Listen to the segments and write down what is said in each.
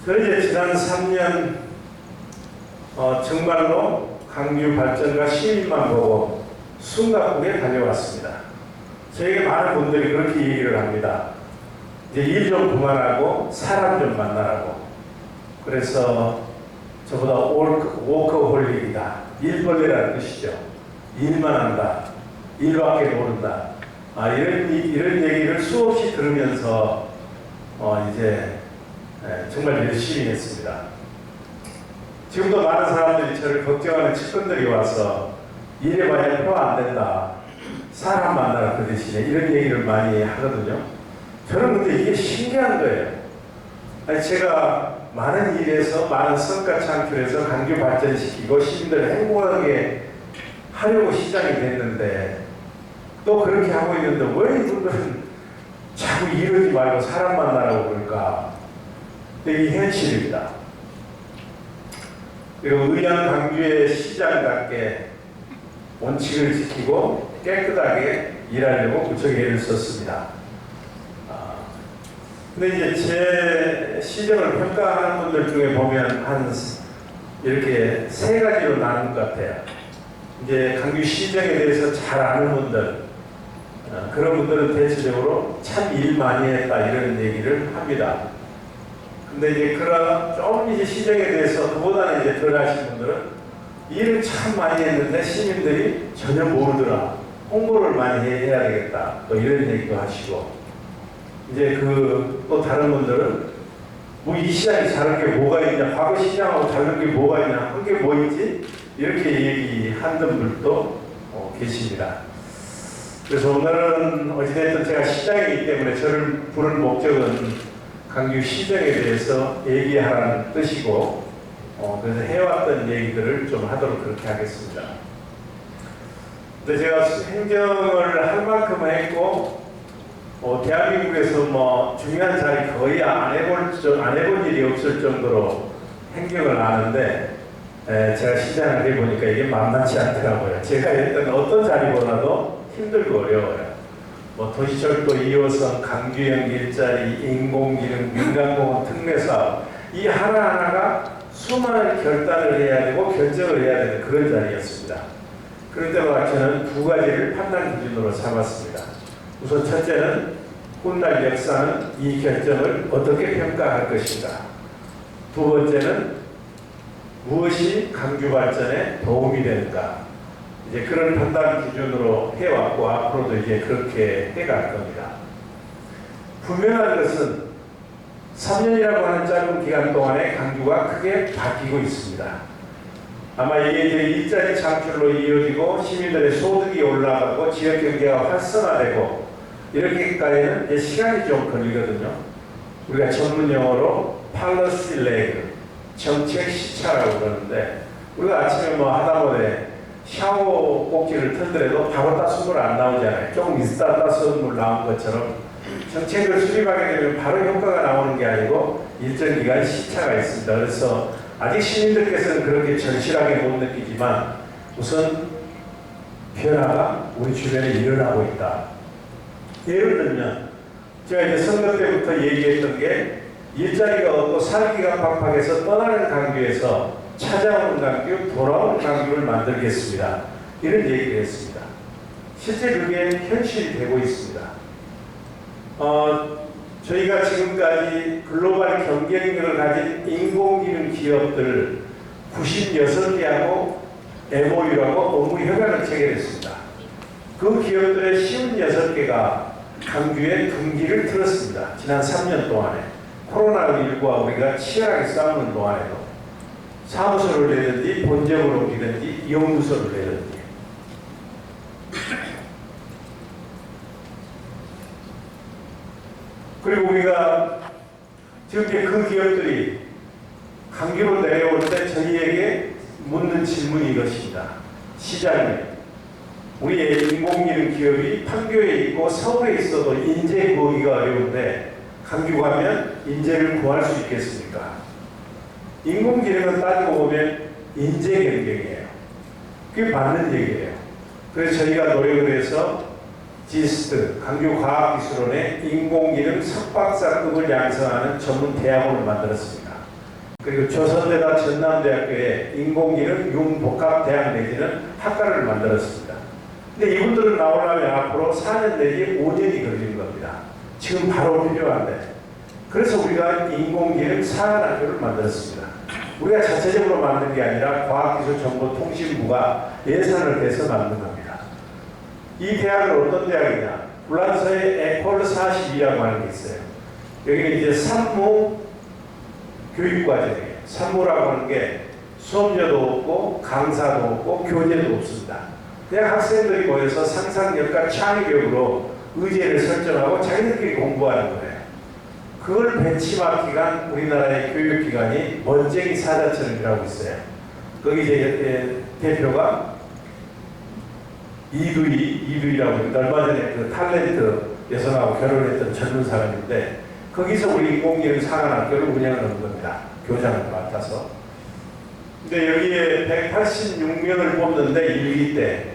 저는 이제 지난 3년 정말로 강주 발전과 시민만 보고 숨가쁘게 달려왔습니다. 저에게 많은 분들이 그렇게 얘기를 합니다. 이제 일 좀 그만하고 사람 좀 만나라고. 그래서 저보다 워커홀릭이다. 일벌레라는 뜻이죠. 일만 한다. 일밖에 모른다. 이런 얘기를 수없이 들으면서 정말 열심히 했습니다. 지금도 많은 사람들이 저를 걱정하는 측근들이 와서 일해봐야 표 안 된다. 사람 만나라 그 대신에 이런 얘기를 많이 하거든요. 저는 근데 이게 신기한 거예요. 제가 많은 일에서 많은 성과 창출해서 강주 발전시키고 시민들을 행복하게 하려고 시작이 됐는데 또 그렇게 하고 있는데 왜 이분들은 자꾸 이러지 말고 사람 만나라고 그럴까? 근데 이게 현실입니다. 그리고 의연 강주의 시장답게 원칙을 지키고 깨끗하게 일하려고 무척 애를 썼습니다. 근데 이제 제 시정을 평가하는 분들 중에 보면 이렇게 세 가지로 나눈 것 같아요. 이제 강주 시정에 대해서 잘 아는 분들, 그런 분들은 대체적으로 참 일 많이 했다 이런 얘기를 합니다. 근데 이제 좀 이제 시정에 대해서 그보다는 이제 덜 하신 분들은 일을 참 많이 했는데 시민들이 전혀 모르더라. 홍보를 많이 해야 되겠다. 또 이런 얘기도 하시고. 이제 또 다른 분들은 뭐 이 시장이 다른 게 뭐가 있냐, 과거 시장하고 다른 게 뭐가 있냐, 한 게 뭐 있지? 이렇게 얘기하는 분들도 계십니다. 그래서 오늘은 어찌됐든 제가 시장이기 때문에 저를 부른 목적은 강주 시정에 대해서 얘기하라는 뜻이고, 그래서 해왔던 얘기들을 좀 하도록 그렇게 하겠습니다. 근데 제가 행정을 할 만큼 했고, 대한민국에서 중요한 자리 거의 안 해본 일이 없을 정도로 행정을 아는데, 제가 시장을 해보니까 이게 만만치 않더라고요. 제가 했던 어떤 자리보다도 힘들고 어려워요. 도시철도 2호선, 강주형 일자리, 인공지능, 민간공원 특례사업, 이 하나하나가 수많은 결단을 해야 되고 결정을 해야 되는 그런 자리였습니다. 그럴 때마다 저는 두 가지를 판단 기준으로 삼았습니다. 우선 첫째는 훗날 역사는 이 결정을 어떻게 평가할 것인가. 두 번째는 무엇이 강주 발전에 도움이 되는가. 이제 그런 판단 기준으로 해왔고 앞으로도 이제 그렇게 해갈 겁니다. 분명한 것은 3년이라고 하는 짧은 기간 동안에 강주가 크게 바뀌고 있습니다. 아마 이게 이제 일자리 창출로 이어지고 시민들의 소득이 올라가고 지역 경제가 활성화되고 이렇게까지는 이제 시간이 좀 걸리거든요. 우리가 전문 용어로 팔러시 레그, 정책 시차라고 그러는데 우리가 아침에 하다못해 샤워 꼭지를 틀더라도 바로 따순 물 안 나오잖아요. 조금 있다 따순 물 나온 것처럼 정책을 수립하게 되면 바로 효과가 나오는 게 아니고 일정 기간 시차가 있습니다. 그래서 아직 시민들께서는 그렇게 절실하게 못 느끼지만 우선 변화가 우리 주변에 일어나고 있다. 예를 들면 제가 이제 선거 때부터 얘기했던 게 일자리가 없고 살기가 팍팍해서 떠나는 강주에서 찾아오는 강주, 돌아오는 강주를 만들겠습니다. 이런 얘기를 했습니다. 실제 그게 현실이 되고 있습니다. 저희가 지금까지 글로벌 경쟁력을 가진 인공지능 기업들 96개하고 MOU라고 업무 협약을 체결했습니다. 그 기업들의 56개가 강주에 등기를 틀었습니다. 지난 3년 동안에 코로나19와 우리가 치열하게 싸우는 동안에도 사무소를 내든지 본점을 옮기든지 연구소를 내든지. 그리고 우리가 지금 이제 그 기업들이 강주로 내려올 때 저희에게 묻는 질문이 이것입니다. 시장님, 우리의 인공지능 기업이 판교에 있고 서울에 있어도 인재 구하기가 어려운데 강주 가면 인재를 구할 수 있겠습니까? 인공지능은 따지고 보면 인재 경쟁이에요. 그게 맞는 얘기예요. 그래서 저희가 노력을 해서 지스트, 강주과학기술원에 인공지능 석박사급을 양성하는 전문 대학원을 만들었습니다. 그리고 조선대다 전남대학교에 인공지능 융복합대학 내지는 학과를 만들었습니다. 근데 이분들은 나오려면 앞으로 4년 내지 5년이 걸리는 겁니다. 지금 바로 필요한데. 그래서 우리가 인공지능 사관학교를 만들었습니다. 우리가 자체적으로 만든 게 아니라 과학기술정보통신부가 예산을 내서 만든 겁니다. 이 대학은 어떤 대학이냐? 프랑스의 에콜 42라고 하는 게 있어요. 여기는 이제 산무 교육과정이에요. 산무라고 하는 게 수업료도 없고 강사도 없고 교재도 없습니다. 그냥 학생들이 모여서 상상력과 창의력으로 의제를 설정하고 자기들끼리 공부하는 거예요. 그걸 벤치마킹한 우리나라의 교육기관이 먼쟁이 사자처럼이라고 있어요. 거기 이제 대표가 이두희라고 얼마 전에 그 탤런트 여성하고 결혼했던 젊은 사람인데 거기서 우리 인공지능 사관학교를 운영하는 겁니다. 교장을 맡아서. 근데 여기에 186명을 뽑는데 1기 때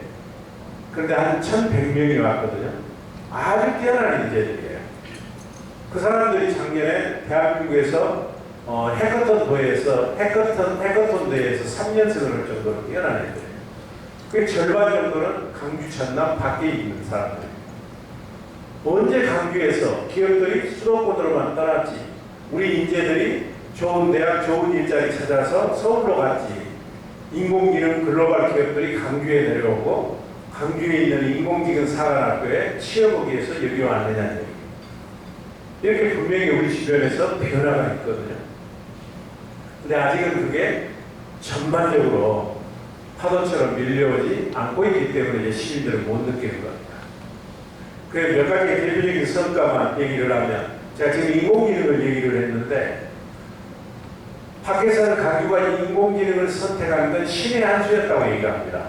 그런데 한 1100명이 왔거든요. 아주 뛰어난 인재들이에요. 그 사람들이 작년에 대한민국에서 해커톤 대회에서 3연승을 할 정도로 뛰어난 애들이에요. 그 절반 정도는 강주 전남 밖에 있는 사람들이에요. 언제 강주에서 기업들이 수도권으로만 떠났지 우리 인재들이 좋은 대학 좋은 일자리 찾아서 서울로 갔지 인공지능 글로벌 기업들이 강주에 내려오고 강주에 있는 인공지능 사관학교에 취업하기 위해서 여기 왔느냐는 얘기예요. 이렇게 분명히 우리 주변에서 변화가 있거든요. 근데 아직은 그게 전반적으로 파도처럼 밀려오지 않고 있기 때문에 이제 시민들은 못 느끼는 겁니다. 그래서 몇 가지 대표적인 성과만 얘기를 하면 제가 지금 인공지능을 얘기를 했는데 밖에서는 강주가 인공지능을 선택한 건 신의 한 수였다고 얘기합니다.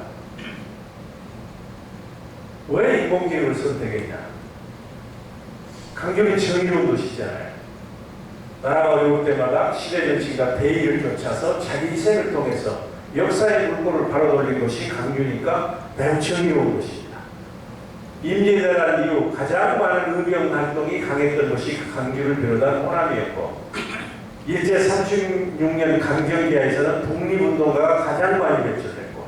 왜 인공지능을 선택했냐? 강주는 정의로운 도시잖아요. 나라가 어려울 때마다 시대 정치가 대의를 쫓아서 자기 희생을 통해서 역사의 물꼬를 바로 돌린 것이 강주니까 매우 정의로운 것입니다. 임진왜란 이후 가장 많은 의병 활동이 강했던 것이 강주를 비롯한 호남이었고 일제 36년 강점기하에서는 독립운동가가 가장 많이 배출됐고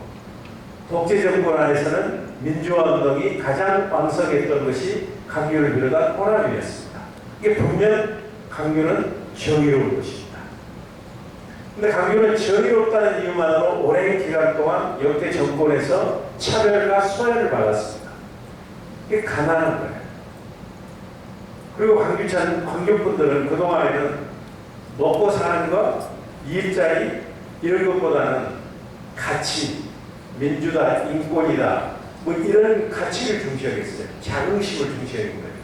독재 정권 안에서는 민주화운동이 가장 왕성했던 것이 강주를 비롯한 호남이었습니다. 이게 분명 강주는 정의로운 것입니다. 근데 강주는 정의롭다는 이유만으로 오랜 기간 동안 역대 정권에서 차별과 소외를 받았습니다. 이게 가난한 거예요. 그리고 광주분들은 그동안에는 먹고 사는 것, 일자리 이런 것보다는 가치, 민주다, 인권이다 뭐 이런 가치를 중시하겠어요. 자긍심을 중시하는 거예요.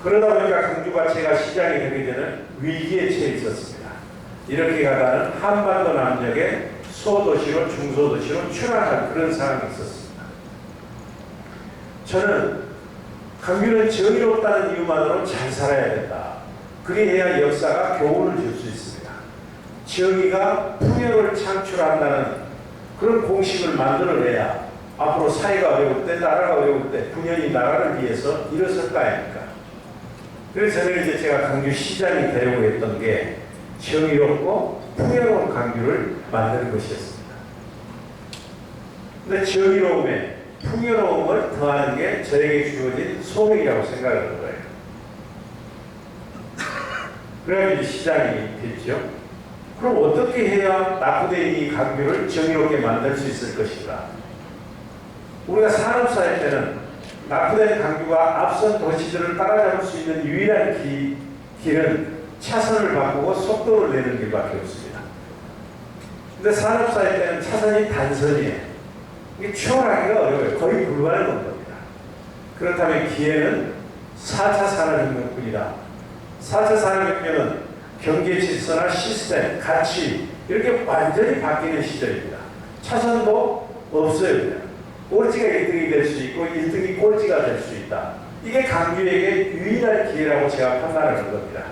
그러다 보니까 강주가 제가 시장이 되게 되는 위기에 처해 있었습니다. 이렇게 가다는 한반도 남쪽에 소도시로 중소도시로 추락한 그런 상황이 있었습니다. 저는 강주는 정의롭다는 이유만으로 잘 살아야 된다. 그리해야 역사가 교훈을 줄 수 있습니다. 정의가 풍요를 창출한다는 그런 공식을 만들어내야 앞으로 사회가 어려울 때, 나라가 어려울 때 분연히 나라를 위해서 일어설 거 아닙니까? 그래서 저는 이제 제가 강주시장이 되려고 했던 게 정의롭고 풍요로운 강주를 만드는 것이었습니다. 근데 정의로움에 풍요로움을 더하는 게 저에게 주어진 소명이라고 생각하는 거예요. 그래야 시장이 됐죠. 그럼 어떻게 해야 낙후된 이 강주를 정의롭게 만들 수 있을 것인가? 우리가 산업사회 때는 낙후된 강주가 앞선 도시들을 따라잡을 수 있는 유일한 길은 차선을 바꾸고 속도를 내는 길밖에 없습니다. 근데 산업사회 때는 차선이 단선이에요. 이게 추월하기가 어려워요. 거의 불가능한 겁니다. 그렇다면 기회는 4차 산업혁명뿐이다. 4차 산업혁명은 경제 질서나 시스템, 가치 이렇게 완전히 바뀌는 시절입니다. 차선도 없어요. 꼴찌가 1등이 될 수 있고 1등이 꼴찌가 될 수 있다. 이게 강주에게 유일한 기회라고 제가 판단하는 겁니다.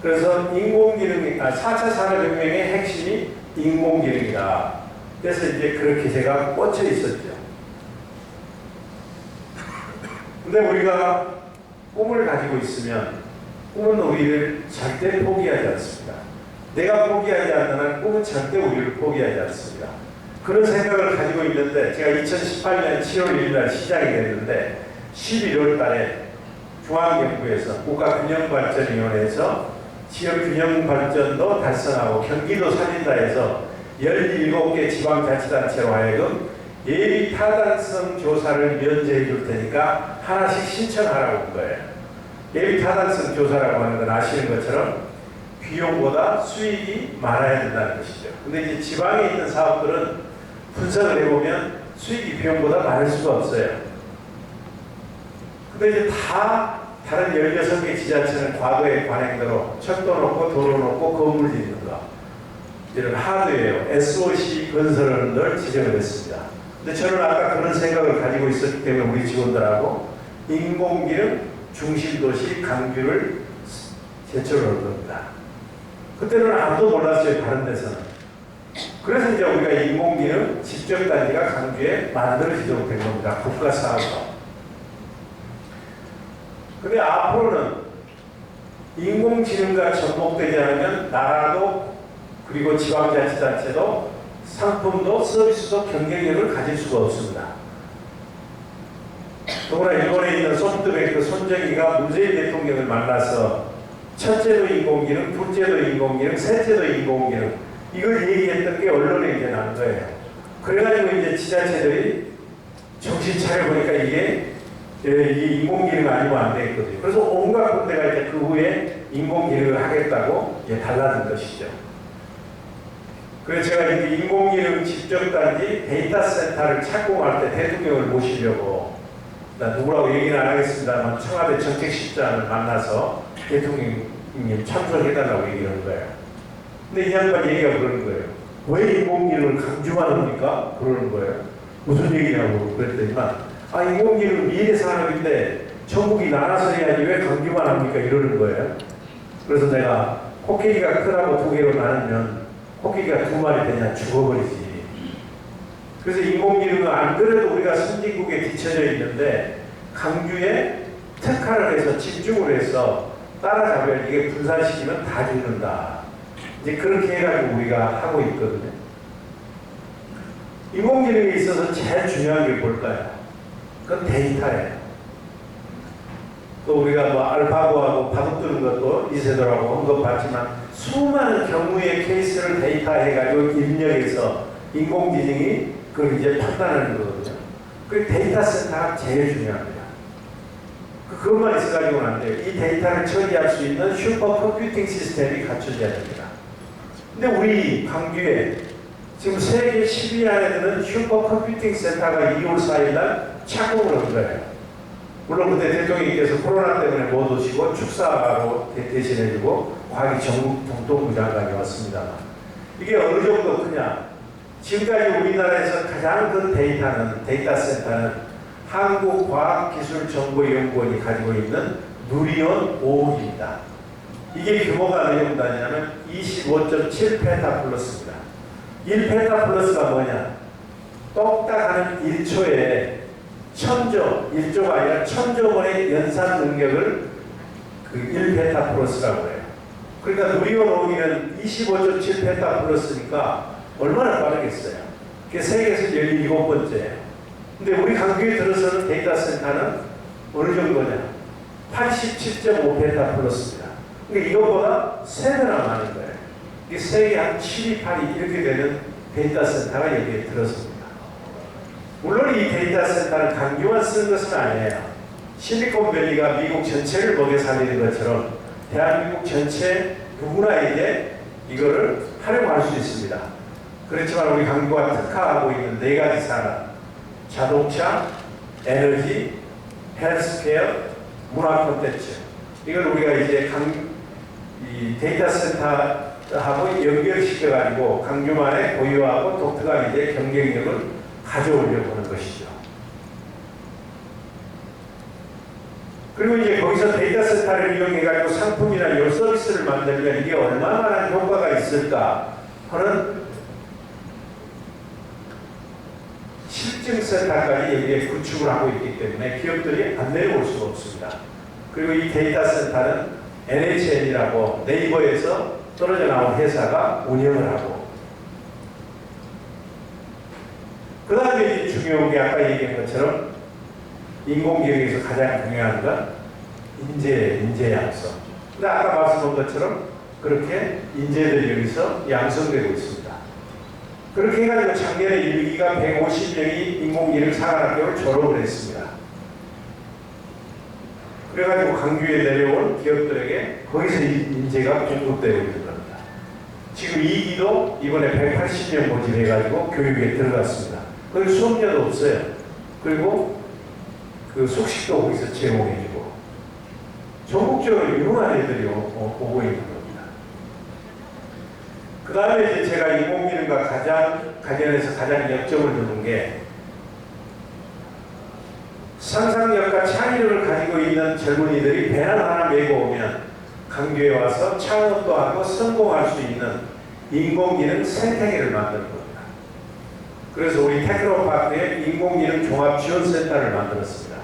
그래서 4차 산업혁명의 핵심이 인공지능이다. 그래서 이제 그렇게 제가 꽂혀 있었죠. 근데 우리가 꿈을 가지고 있으면 꿈은 우리를 절대 포기하지 않습니다. 내가 포기하지 않는 한 꿈은 절대 우리를 포기하지 않습니다. 그런 생각을 가지고 있는데 제가 2018년 7월 1일 날 시작이 됐는데 11월 달에 중앙정부에서 국가균형발전위원회에서 지역균형발전도 달성하고 경기도 살린다 해서 17개 지방자치단체로 하여금 예비 타당성 조사를 면제해 줄 테니까 하나씩 신청하라고 한 거예요. 예비 타당성 조사라고 하는 건 아시는 것처럼 비용보다 수익이 많아야 된다는 것이죠. 근데 이제 지방에 있는 사업들은 분석을 해보면 수익이 비용보다 많을 수가 없어요. 근데 이제 다 다른 16개 지자체는 과거의 관행대로 철도 놓고 도로 놓고 건물 짓는 거 이런 하드웨어, SOC 건설을 늘 지정을 했습니다. 근데 저는 아까 그런 생각을 가지고 있었기 때문에 우리 직원들하고 인공기능 중심도시 강규를 제출을 한 겁니다. 그때는 아무도 몰랐어요, 다른 데서는. 그래서 이제 우리가 인공기능 집적단지가 강주에 만들어지도록 된 겁니다. 국가사업으로. 근데 앞으로는 인공지능과 접목되지 않으면 나라도 그리고 지방자치단체도 상품도 서비스도 경쟁력을 가질 수가 없습니다. 더구나 일본에 있는 소프트뱅크 손정희가 문재인 대통령을 만나서 첫째도 인공지능, 둘째도 인공지능, 셋째도 인공지능 이걸 얘기했던 게 언론에 이제 난 거예요. 그래가지고 이제 지자체들이 정신 차려보니까 이게 인공지능 아니면 안 되겠거든요. 그래서 온갖 군데가 이제 그 후에 인공지능을 하겠다고 이제 달라진 것이죠. 그래서 제가 이제 인공지능 집적단지 데이터 센터를 착공할 때 대통령을 모시려고 누구라고 얘기는 안 하겠습니다만 청와대 정책실장을 만나서 대통령님 참석해달라고 얘기하는 거예요. 근데 이 양반 얘기가 그러는 거예요. 왜 인공지능을 강조만 합니까? 그러는 거예요. 무슨 얘기냐고 그랬더니만 인공지능은 미래 산업인데 전국이 나눠서 해야지 왜 강조만 합니까? 이러는 거예요. 그래서 내가 코끼리가 크다고 두 개로 나누면 코끼리가 두 마리 되냐 죽어버리지. 그래서 인공지능은 안 그래도 우리가 선진국에 뒤쳐져 있는데 강주에 특화를 해서 집중을 해서 따라잡으면 이게 분산시키면 다 죽는다. 이제 그렇게 해가지고 우리가 하고 있거든요. 인공지능에 있어서 제일 중요한 게 뭘까요? 그건 데이터예요. 또 우리가 뭐 알파고하고 바둑 두는 것도 이세돌하고 언급받지만 수많은 경우의 케이스를 데이터해가지고 입력해서 인공지능이 그걸 이제 판단하는 거거든요. 그 데이터 센터가 제일 중요합니다. 그것만 있어가지고는 안 돼요. 이 데이터를 처리할 수 있는 슈퍼 컴퓨팅 시스템이 갖춰져야 됩니다. 근데 우리 광주에 지금 세계 10위 안에 드는 슈퍼 컴퓨팅 센터가 2월 4일 날 착공을 한 거예요. 물론 그때 대통령께서 코로나 때문에 못 오시고 축사로 대신해주고 과학이 전국 동통부 장관이 왔습니다만 이게 어느 정도 크냐? 지금까지 우리나라에서 가장 큰 데이터 센터는 한국과학기술정보연구원이 가지고 있는 누리온 5호기입니다. 이게 규모가 어느 정도 되냐면 25.7페타플러스입니다. 1페타플러스가 뭐냐? 똑딱하는 1초에 1000조, 1조가 아니라 1000조 원의 연산 능력을 그 1페타플러스라고 해요. 그러니까 누리온 5호기는 25.7페타플러스니까 얼마나 빠르겠어요? 그게 세계에서 17번째예요. 근데 우리 강주에 들어서는 데이터 센터는 어느 정도냐? 87.5페타플러스입니다. 그러니까 이것보다 3배나 많은 거예요. 이게 세계 한 7위, 8위 이렇게 되는 데이터 센터가 여기에 들어섭니다. 물론 이 데이터 센터는 강주만 쓰는 것은 아니에요. 실리콘밸리가 미국 전체를 먹여 살리는 것처럼 대한민국 전체 누구나 이제 이거를 활용할 수 있습니다. 그렇지만 우리 강주가 특화하고 있는 4가지 산업, 자동차, 에너지, 헬스케어, 문화 콘텐츠. 이걸 우리가 이제 이 데이터 센터하고 연결시켜가지고 강주만의 고유하고 독특한 이제 경쟁력을 가져오려고 하는 것이죠. 그리고 이제 거기서 데이터 센터를 이용해가지고 상품이나 요 서비스를 만들면 이게 얼마나 효과가 있을까 하는 실증센터까지 여기에 구축을 하고 있기 때문에 기업들이 안 내려올 수가 없습니다. 그리고 이 데이터 센터는 NHN이라고 네이버에서 떨어져 나온 회사가 운영을 하고, 그 다음에 중요한 게 아까 얘기한 것처럼 인공지능에서 가장 중요한 건 인재 양성. 근데 아까 말씀한 것처럼 그렇게 인재들이 여기서 양성되고 있습니다. 그렇게 해가지고 작년에 1기가 150명이 인공지능 사관학교를 졸업을 했습니다. 그래가지고 광주에 내려온 기업들에게 거기서 인재가 공급되고 있는 겁니다. 지금 2기도 이번에 180명 모집해가지고 교육에 들어갔습니다. 거기 수업료도 없어요. 그리고 그 숙식도 거기서 제공해주고 전국적으로 유능한 애들이 오고 있는 겁니다. 그 다음에 이제 제가 인공지능과 관련해서 가장 역점을 두는 게 상상력과 창의력을 가지고 있는 젊은이들이 배낭 하나 메고 오면 강주에 와서 창업도 하고 성공할 수 있는 인공지능 생태계를 만드는 겁니다. 그래서 우리 테크노파크에 인공지능 종합지원센터를 만들었습니다.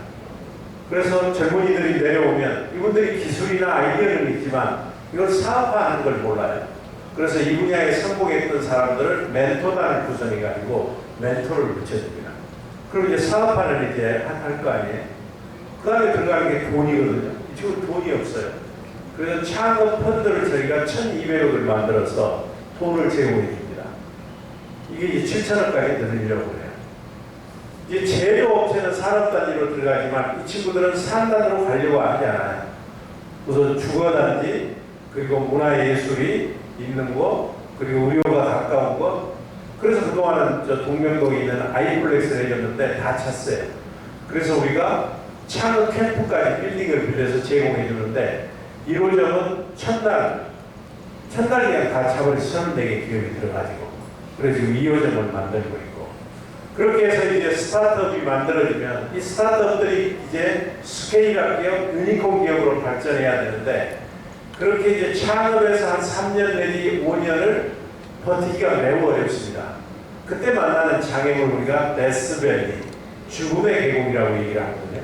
그래서 젊은이들이 내려오면 이분들이 기술이나 아이디어는 있지만 이걸 사업화하는 걸 몰라요. 그래서 이 분야에 성공했던 사람들을 멘토단을 구성해가지고 멘토를 붙여줍니다. 그럼 이제 사업화는 이제 할 거 아니에요. 그 다음에 들어가는 게 돈이거든요. 이 친구 돈이 없어요. 그래서 창업 펀드를 저희가 1,200억을 만들어서 돈을 제공해 줍니다. 이게 이제 7천억까지 늘리려고 해요. 이제 제조업체는 산업단지로 들어가지만 이 친구들은 산단으로 가려고 하지 않아요. 우선 주거단지, 그리고 문화예술이 있는 거, 그리고 의료가 가까운 거. 그래서 그동안은 저 동명동에 있는 아이플렉스를 해줬는데 다 찼어요. 그래서 우리가 창업 캠프까지 빌딩을 빌려서 제공해 주는데 1호점은 첫날 그냥 다 잡을 34개 기업이 들어가지고, 그래서 지금 2호점을 만들고 있고, 그렇게 해서 이제 스타트업이 만들어지면 이 스타트업들이 이제 스케일업 기업, 유니콘 기업으로 발전해야 되는데, 그렇게 이제 창업에서 한 3년 내지 5년을 버티기가 매우 어렵습니다. 그때 만나는 장애물 우리가 데스밸리, 죽음의 계곡이라고 얘기를 하거든요.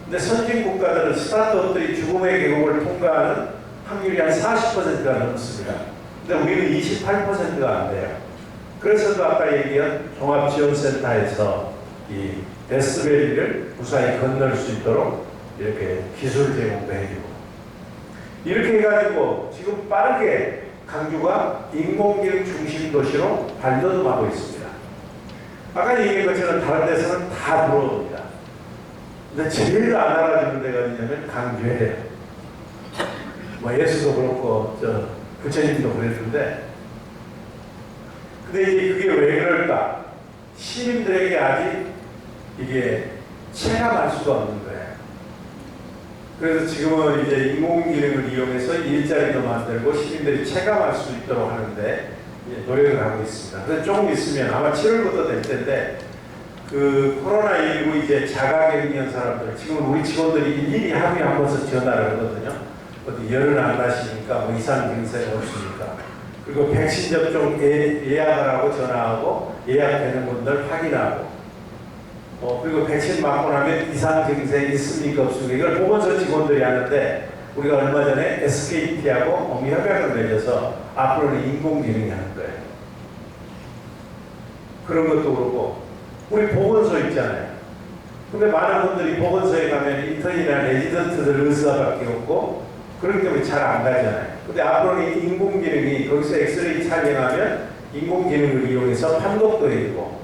근데 선진 국가들은 스타트업들이 죽음의 계곡을 통과하는 확률이 한 40%가 넘습니다. 근데 우리는 28%가 안 돼요. 그래서 그 아까 얘기한 종합지원센터에서 이 데스밸리를 무사히 건널 수 있도록 이렇게 기술 제공도 해주고, 이렇게 해가지고 지금 빠르게 강주가 인공지능 중심 도시로 발돋움하고 있습니다. 아까 얘기한 것처럼 다른 데서는 다 들어옵니다. 근데 제일 안 알아주는 데가 어디냐면 강주예요. 뭐 예수도 그렇고 부처님도 그랬는데, 근데 이제 그게 왜 그럴까? 시민들에게 아직 이게 체감할 수가 없는 거예요. 그래서 지금은 이제 인공지능을 이용해서 일자리도 만들고 시민들이 체감할 수 있도록 하는데 노력을 하고 있습니다. 그래서 조금 있으면 아마 7월부터 될 텐데, 그 코로나19 이제 자가격리한 사람들, 지금 우리 직원들이 일일이 하루에 한 번씩 전화를 하거든요. 어디 열은 안 나시니까, 뭐 이상 증세가 없으니까. 그리고 백신 접종 예약을 하고 전화하고 예약되는 분들 확인하고, 그리고 백신 맞고 나면 이상 증세 있습니까 없습니까, 이걸 보건소 직원들이 하는데, 우리가 얼마 전에 SKT하고 협약을 맺어서 앞으로는 인공지능이 하는 거예요. 그런 것도 그렇고, 우리 보건소 있잖아요. 근데 많은 분들이 보건소에 가면 인턴이나 레지던트들 의사밖에 없고 그렇기 때문에 잘 안 가잖아요. 근데 앞으로는 인공지능이 거기서 엑스레이 촬영하면 인공지능을 이용해서 판독도 해주고,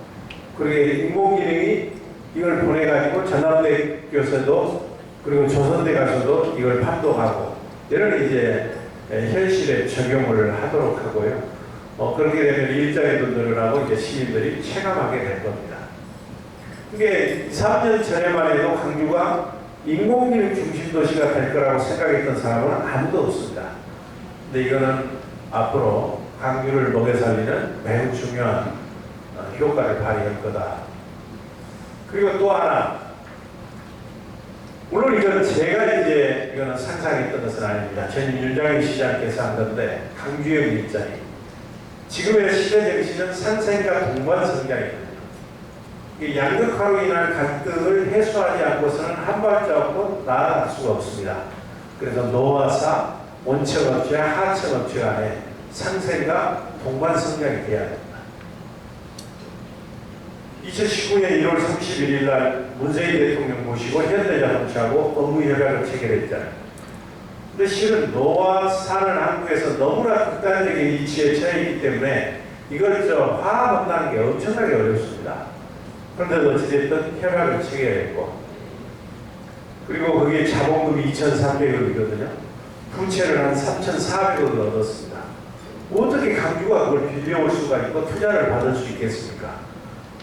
그리고 인공지능이 이걸 보내가지고 전남대교에서도 그리고 조선대 가서도 이걸 판독하고, 이런 이제 현실에 적용을 하도록 하고요. 그렇게 되면 일자리도 늘어나고 이제 시민들이 체감하게 될 겁니다. 이게 2, 3년 전에만 해도 광주가 인공지능 중심 도시가 될 거라고 생각했던 사람은 아무도 없습니다. 근데 이거는 앞으로 광주를 먹여 살리는 매우 중요한 효과를 발휘할 거다. 그리고 또 하나, 물론 이건 제가 이거는 상상했던 것은 아닙니다. 전 윤장희 시장께서 한 건데, 강주의 일자리. 지금의 시대 정신은 상생과 동반 성장입니다. 양극화로 인한 갈등을 해소하지 않고서는 한 발자국도 나아갈 수가 없습니다. 그래서 노화사, 원청업체, 하청업체 간의 상생과 동반 성장이 돼야 됩니다. 2019년 1월 31일 날 문재인 대통령 모시고 현대자동차하고 업무협약을 체결했잖아요. 근데 실은 노와 사는 한국에서 너무나 극단적인 이치에 처해 있기 때문에 이걸 화합 한다는 게 엄청나게 어렵습니다. 그런데 어찌됐든 협약을 체결했고, 그리고 거기에 자본금이 2,300억이거든요. 부채를 한 3,400억을 얻었습니다. 어떻게 강주가 그걸 빌려올 수가 있고 투자를 받을 수 있겠습니까?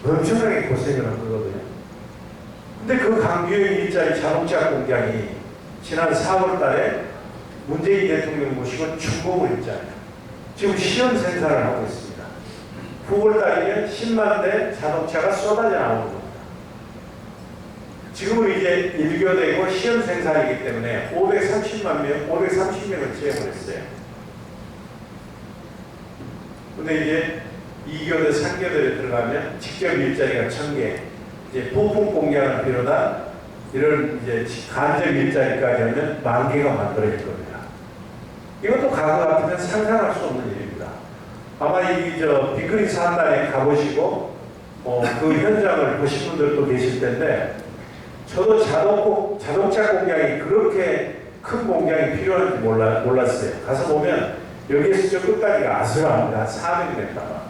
엄청나게 고생을 한 거거든요. 근데 그 강주의 일자리 자동차 공장이 지난 4월 달에 문재인 대통령 모시고 준공을 했잖아요. 지금 시험 생산을 하고 있습니다. 9월 달이면 10만 대 자동차가 쏟아져 나오는 겁니다. 지금은 이제 일교되고 시험 생산이기 때문에 530명을 채용을 했어요. 근데 이제 2교대, 3교대에 들어가면 직접 일자리가 1000개, 이제 부품 공장을 비롯한 이런 이제 간접 일자리까지 하면 10,000개가 만들어질 겁니다. 이것도 과거 같으면 상상할 수 없는 일입니다. 아마 이 빅그린 산단에 가보시고 그 현장을 보신 분들도 계실 텐데, 저도 자동차 공장이 그렇게 큰 공장이 필요한지 몰랐어요. 가서 보면 여기에서 저 끝까지가 아슬합니다. 400m만.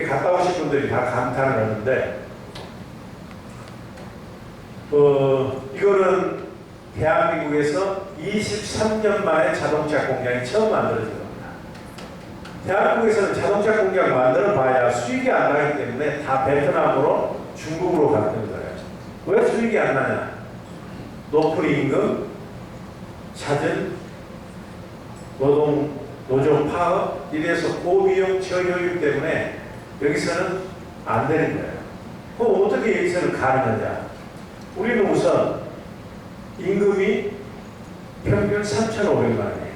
갔다 오신 분들이 다 감탄을 하는데, 이거는 대한민국에서 23년 만에 자동차 공장이 처음 만들어진 겁니다. 대한민국에서는 자동차 공장 만들어봐야 수익이 안 나기 때문에 다 베트남으로 중국으로 가는 거예요. 왜 수익이 안 나냐? 높은 임금, 잦은 노조 파업, 이래서 고비용 저효율 때문에 여기서는 안 되는 거예요. 그럼 어떻게 여기서는 가능하냐? 우리는 우선 임금이 평균 3,500만 원이에요.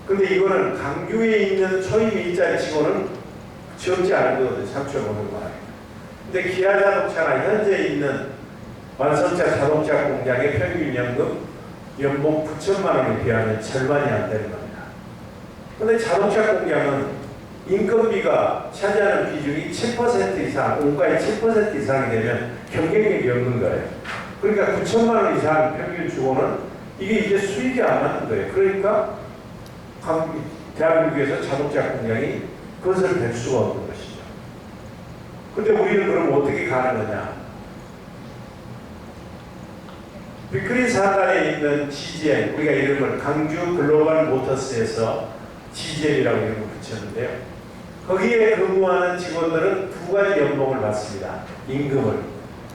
근데 이거는 강주에 있는 초임 일자리 치고는 적지 않은 거거든요. 3,500만 원. 근데 기아 자동차나 현재 있는 완성차 자동차 공장의 평균 연봉 9천만 원에 비하면 절반이 안 되는 겁니다. 근데 자동차 공장은 인건비가 차지하는 비중이 7% 이상, 원가의 7% 이상이 되면 경쟁력이 없는 거예요. 그러니까 9천만 원 이상 평균 주고는 이게 이제 수익이 안 맞는 거예요. 그러니까 대한민국에서 자동차 공장이 건설될 수가 없는 것이죠. 근데 우리는 그럼 어떻게 가능하냐? 빅그린 산단에 있는 GGM, 우리가 이름을 강주 글로벌 모터스에서 GGM이라고 이름을 붙였는데요. 거기에 근무하는 직원들은 두 가지 연봉을 받습니다. 임금을.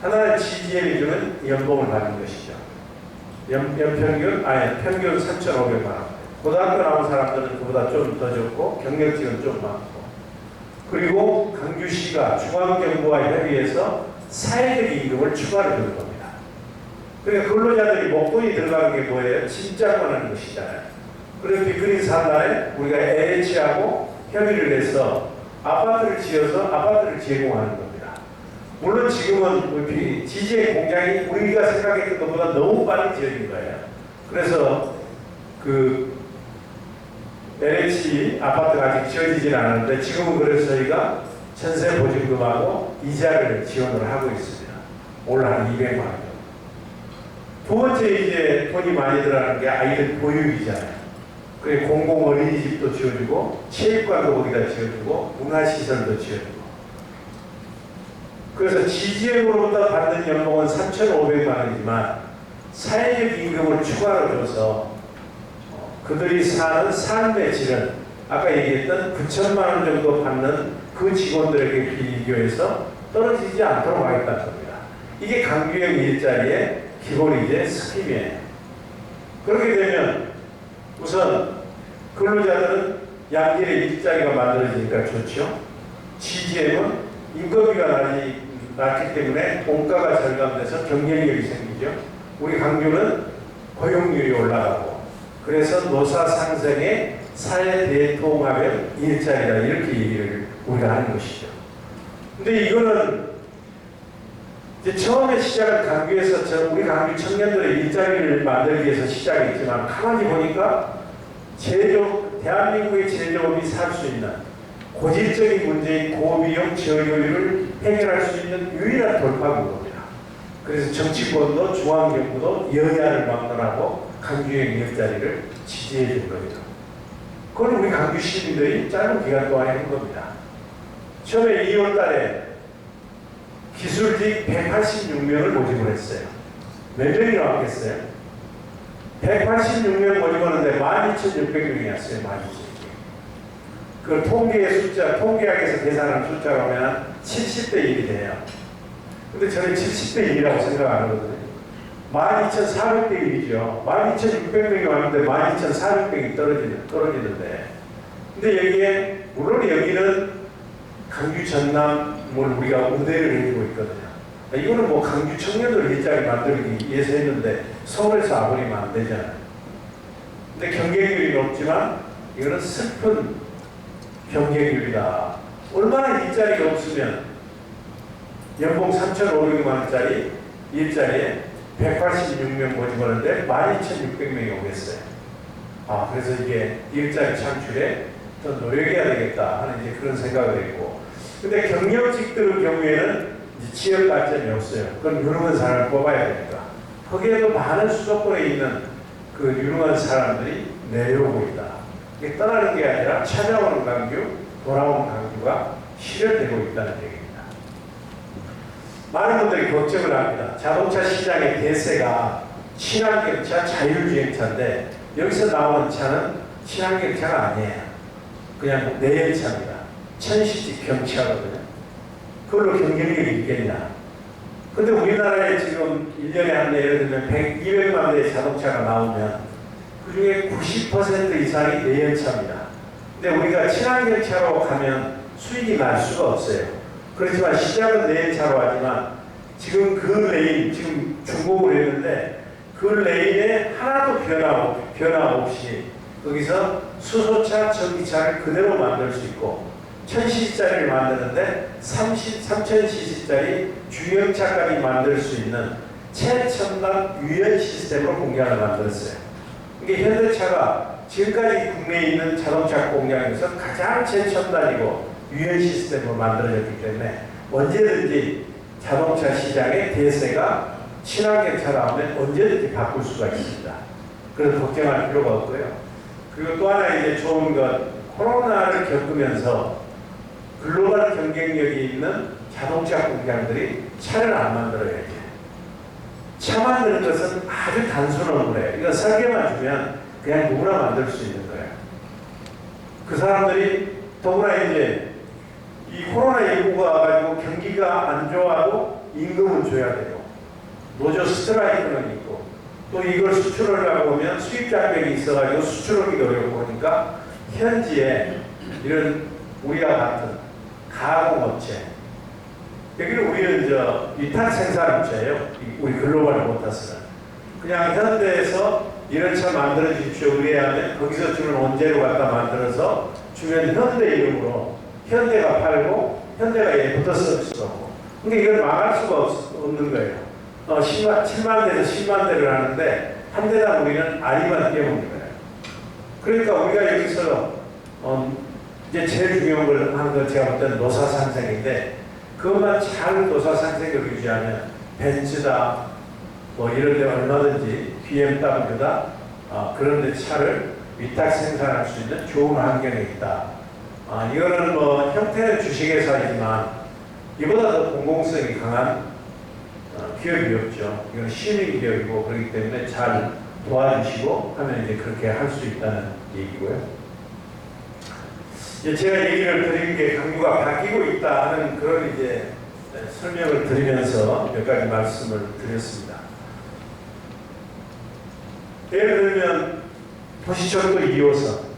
하나는 GGM이 주는 연봉을 받는 것이죠. 평균 3,500만 원. 고등학교 나온 사람들은 그보다 좀 더 적고 경력직은 좀 많고. 그리고 강주시가 중앙정부와 협의해서 사회적 임금을 추가로 주는 겁니다. 그러니까 근로자들이 목돈이 들어가는 게 뭐예요? 진짜만 하는 것이잖아요. 그래서 빅그린 산단에 우리가 LH하고 협의를 해서 아파트를 지어서 아파트를 제공하는 겁니다. 물론 지금은 GGM 공장이 우리가 생각했던 것보다 너무 빨리 지어진 거예요. 그래서 그 LH 아파트가 아직 지어지진 않았는데 지금은 그래서 저희가 전세 보증금하고 이자를 지원을 하고 있습니다. 올 한 200만 원 정도. 두 번째 이제 돈이 많이 들어가는 게 아이들 보육이잖아요. 그래 공공 어린이집도 지어주고 체육관도 거기다 지어주고 문화시설도 지어주고. 그래서 GGM으로부터 받는 연봉은 3,500만 원이지만 사회적 임금을 추가로 줘서 그들이 사는 삶의 질은 아까 얘기했던 9천만 원 정도 받는 그 직원들에게 비교해서 떨어지지 않도록 하겠다는 겁니다. 이게 강규형 일자리의 기본 이제 스킵이에요. 그렇게 되면 우선 근로자들은 양질의 일자리가 만들어지니까 좋죠. GGM은 임금비가 낮기 때문에 원가가 절감돼서 경쟁력이 생기죠. 우리 강주는 고용률이 올라가고 그래서 노사 상생의 사회 대통합의 일자리다 이렇게 얘기를 우리가 하는 것이죠. 근데 이거는 이제 처음에 시작은 강주에서 우리 강주 청년들의 일자리를 만들기 위해서 시작했지만 가만히 보니까 제조업, 대한민국의 제조업이 살 수 있는 고질적인 문제인 고비용 저효율을 해결할 수 있는 유일한 돌파구입니다. 그래서 정치권도 중앙정부도 여야를 막론하고 강주의 일자리를 지지해 준 겁니다. 그걸 우리 강주 시민들이 짧은 기간 동안에 한 겁니다. 처음에 2월 달에 기술직 186명을 모집을 했어요. 몇 명이 나왔겠어요? 186명 모집하는데 12,600명이었어요. 12,600명. 그 통계의 숫자, 통계학에서 계산한 숫자로 하면 70대 1이 돼요. 근데 저는 70대 1이라고 생각 안 하거든요. 12,400대 1이죠. 12,600명이 왔는데 12,400명이 떨어지는데. 근데 여기에, 물론 여기는 강주 전남을 우리가 우대를 해주고 있거든요. 이거는 뭐 강주 청년들 일자리 만들기 위해서 했는데 서울에서 아버리면 안 되잖아요. 근데 경쟁률이 높지만 이거는 슬픈 경쟁률이다. 얼마나 일자리가 없으면 연봉 3,500만 원짜리 일자리에 186명 모집하는데 12,600명이 오겠어요. 아, 그래서 이게 일자리 창출에 더 노력해야 되겠다 하는 이제 그런 생각을 했고. 근데 경력직들의 경우에는 취업 발전이 없어요. 그건 유능한 사람을 뽑아야 되니까. 거기에도 많은 수도권에 있는 그 유능한 사람들이 내려오고 있다. 이게 떠나는 게 아니라 찾아오는 강주, 돌아오는 강주가 실현되고 있다는 얘기입니다. 많은 분들이 걱정을 합니다. 자동차 시장의 대세가 친환경차, 자율주행차인데 여기서 나오는 차는 친환경차가 아니에요. 그냥 내연차입니다. 천시직 경차거든요. 그걸로 경쟁력이 있겠냐. 근데 우리나라에 지금 1년에 한 예를 들면 200만 대의 자동차가 나오면 그 중에 90% 이상이 내연차입니다. 근데 우리가 친환경차로 가면 수익이 날 수가 없어요. 그렇지만 시작은 내연차로 하지만 지금 그 레인, 지금 중복을 했는데 그 레인에 하나도 변화 없이 거기서 수소차, 전기차를 그대로 만들 수 있고 1000cc짜리를 만드는데 3000cc짜리 중형차까지 만들 수 있는 최첨단 유연 시스템으로 공장을 만들었어요. 이게 현대차가 지금까지 국내에 있는 자동차 공장에서 가장 최첨단이고 유연 시스템으로 만들어졌기 때문에 언제든지 자동차 시장의 대세가 친환경차라 하면 언제든지 바꿀 수가 있습니다. 그래서 걱정할 필요가 없고요. 그리고 또 하나 이제 좋은 건 코로나를 겪으면서 글로벌 경쟁력이 있는 자동차 공장들이 차를 안 만들어야지. 차 만드는 것은 아주 단순한 거예요. 이거 설계만 주면 그냥 누구나 만들 수 있는 거예요. 그 사람들이 더구나 이제 이 코로나19가 와가지고 경기가 안 좋아도 임금은 줘야 돼요. 노조 스트라이크는 있고 또 이걸 수출하려고 하면 수입 장벽이 있어가지고 수출하기도 어렵고 그러니까 현지에 이런 우리와 같은 가공업체 여기는 우리는 위탁 생산업체예요. 우리 글로벌 모터스는 그냥 현대에서 이런 차 만들어 주십시오 의뢰하면 거기서 주는 원재료 갖다 만들어서 주면 현대 이름으로 현대가 팔고 현대가 얘부터 서비스도 하고 그러니까 이걸 막을 수가 없는 거예요. 7만 대에서 10만 대를 하는데 한 대당 우리는 알이만 떼먹는 거예요. 그러니까 우리가 여기서 이제 제일 중요한 걸 하는 건 제가 볼 때는 노사상생인데 그것만 잘 노사상생을 유지하면 벤츠다 뭐 이런 데 얼마든지 BMW다 그런 데 차를 위탁 생산할 수 있는 좋은 환경에 있다. 이거는 뭐 형태는 주식회사이지만 이보다 더 공공성이 강한 기업이 없죠. 이건 시민 기업이고 그렇기 때문에 잘 도와주시고 하면 이제 그렇게 할 수 있다는 얘기고요. 이제 제가 얘기를 드린 게 강주가 바뀌고 있다 하는 그런 이제 설명을 드리면서 몇 가지 말씀을 드렸습니다. 예를 들면 도시철도 2호선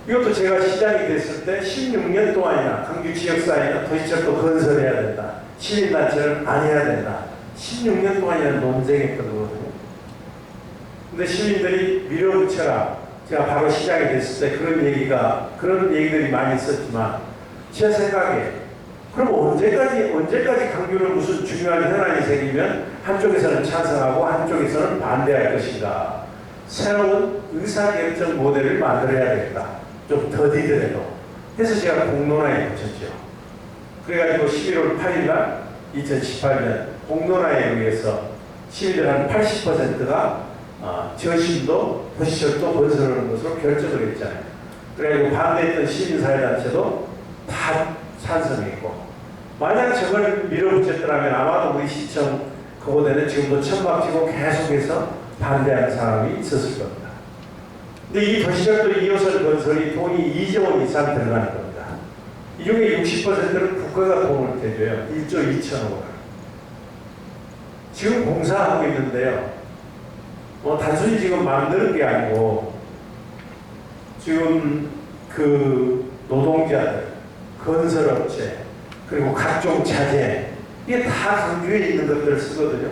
이것도 제가 시장이 됐을 때 16년 동안이나 강주 지역사회는 도시철도 건설해야 된다. 시민단체는 안 해야 된다. 16년 동안이나 논쟁했거든요. 근데 시민들이 밀어붙여라. 제가 바로 시장이 됐을 때 그런 얘기들이 많이 있었지만 제 생각에 그럼 언제까지 강주는 무슨 중요한 현안이 생기면 한쪽에서는 찬성하고 한쪽에서는 반대할 것인가. 새로운 의사결정 모델을 만들어야 되겠다. 좀 더디더라도. 해서 제가 공론화에 붙였죠. 그래가지고 11월 8일 날 2018년 공론화에 의해서 시민들 한 80%가 저심도 도시철도 건설하는 것으로 결정을 했잖아요. 그래가지고 반대했던 시민사회단체도 다 찬성했고, 만약 저걸 밀어붙였더라면 아마도 우리 시청 그곳에는 지금도 천막치고 계속해서 반대하는 사람이 있었을 겁니다. 근데 이 도시철도 2호선 건설이 돈이 2조 원 이상 들어가는 겁니다. 이 중에 60%는 국가가 돈을 대줘요. 1조 2천억 원. 지금 공사하고 있는데요. 단순히 지금 만드는 게 아니고 지금 그 노동자들, 건설업체, 그리고 각종 자재, 이게 다 강주에 있는 것들을 쓰거든요.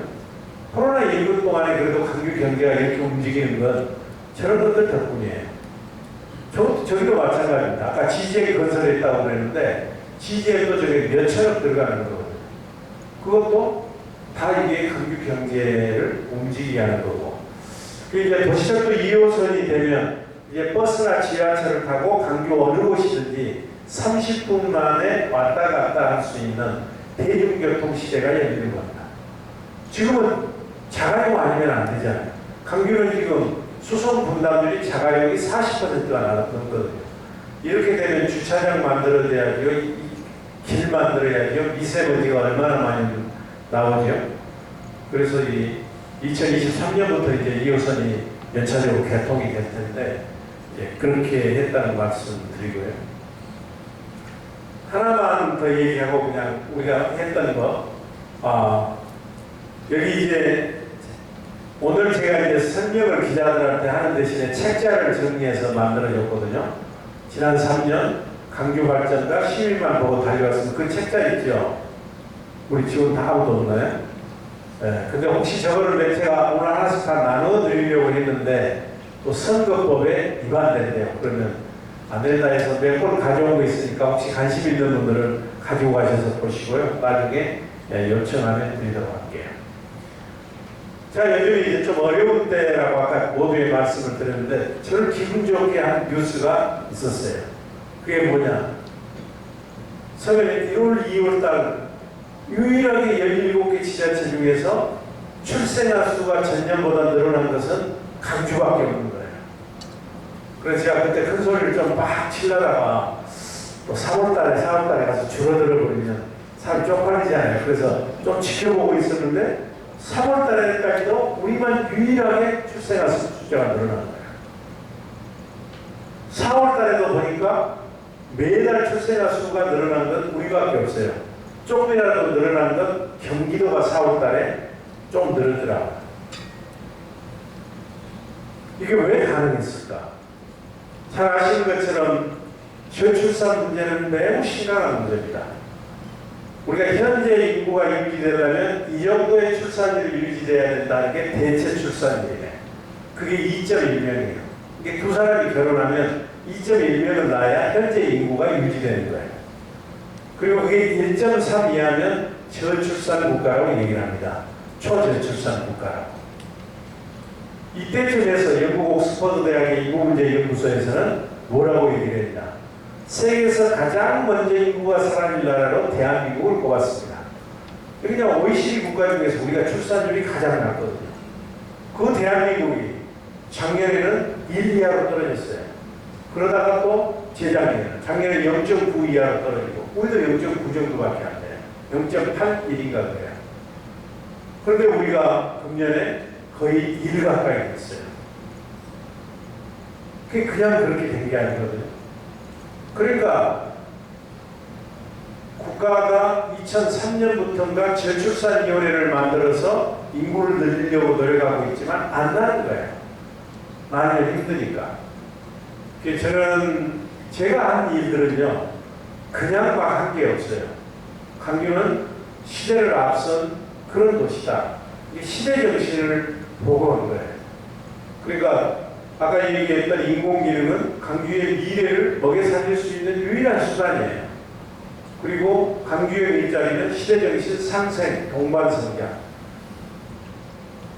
코로나19 동안에 그래도 강주 경제가 이렇게 움직이는 건 저런 것들 덕분이에요. 저기도 마찬가지입니다. 아까 GGM 건설했다고 그랬는데 GGM도 저게 몇 천억 들어가는 거거든요. 그것도 다 이게 강주 경제를 움직이게 하는 거고. 이제 도시철도 2호선이 되면 이제 버스나 지하철을 타고 강주 어느 곳이든지 30분 만에 왔다 갔다 할 수 있는 대중교통 시대가 열리는 겁니다. 지금은 자가용 아니면 안 되잖아요. 강주는 지금 수송 분담률이 자가용이 40%가 넘거든요. 이렇게 되면 주차장 만들어야죠, 길 만들어야죠, 미세먼지가 얼마나 많이 나오죠. 그래서 이 2023년부터 이제 2호선이 연차적으로 개통이 될 텐데, 그렇게 했다는 말씀 드리고요. 하나만 더 얘기하고 그냥 우리가 했던 거, 여기 이제 오늘 제가 이제 설명을 기자들한테 하는 대신에 책자를 정리해서 만들어줬거든요. 지난 3년 강주 발전과 시민만 보고 달려왔으면 그 책자 있죠. 우리 지금 다 아무도 없나요? 네. 근데 혹시 저거를 제가 오늘 하나씩 다 나눠 드리려고 했는데 또 선거법에 위반된대요. 그러면 안 된다 해서 몇 번 가져온 거 있으니까 혹시 관심 있는 분들은 가지고 가셔서 보시고요. 나중에 요청하면 드리도록 할게요. 자, 요즘에 이제 좀 어려운 때라고 아까 모두에 말씀을 드렸는데 저를 기분 좋게 한 뉴스가 있었어요. 그게 뭐냐? 서울에 1월, 2월 달 유일하게 17개 지자체 중에서 출생아 수가 전년보다 늘어난 것은 강주밖에 없는 거예요. 그래서 제가 그때 큰 소리를 좀 막 치려다가 또 3월달에 4월달에 가서 줄어들어 버리면 사람이 쪽팔리잖아요. 그래서 좀 지켜보고 있었는데 3월달에까지도 우리만 유일하게 출생아 숫자가 늘어난 거예요. 4월달에도 보니까 매달 출생아 수가 늘어난 건 우리밖에 없어요. 조금이라도 늘어난 건 경기도가 4월달에 좀 늘었더라고요. 이게 왜 가능했을까? 잘 아시는 것처럼 저출산 문제는 매우 심각한 문제입니다. 우리가 현재 인구가 유지되려면 이 정도의 출산율이 유지돼야 된다는 게 대체 출산율이에요. 그게 2.1명이에요. 이게 두 사람이 결혼하면 2.1명을 낳아야 현재 인구가 유지되는 거예요. 그리고 그게 1.3 이하면 저출산 국가라고 얘기를 합니다. 초저출산 국가라고. 이때쯤에서 영국 옥스퍼드 대학의 인구문제연구소에서는 뭐라고 얘기를 했냐? 세계에서 가장 먼저 인구가 사라질 나라로 대한민국을 꼽았습니다. 그냥 OECD 국가 중에서 우리가 출산율이 가장 낮거든요. 그 대한민국이 작년에는 1 이하로 떨어졌어요. 그러다가 또 작년에 0.9 이하로 떨어지고 우리도 0.9 정도밖에 안 돼요. 0.81인가 그래요. 그런데 우리가 금년에 거의 1 가까이 됐어요. 그게 그냥 그렇게 된 게 아니거든요. 그러니까 국가가 2003년부터인가 저출산위원회를 만들어서 인구를 늘리려고 노력하고 있지만 안 나는 거예요. 나는 힘드니까. 저는 제가 한 일들은요, 그냥 막 한 게 없어요. 강주는 시대를 앞선 그런 도시다. 시대 정신을 보고한 거예요. 그러니까 아까 얘기했던 인공지능은 강주의 미래를 먹여 살릴 수 있는 유일한 수단이에요. 그리고 강주의 일자리는 시대 정신 상생, 동반 성장.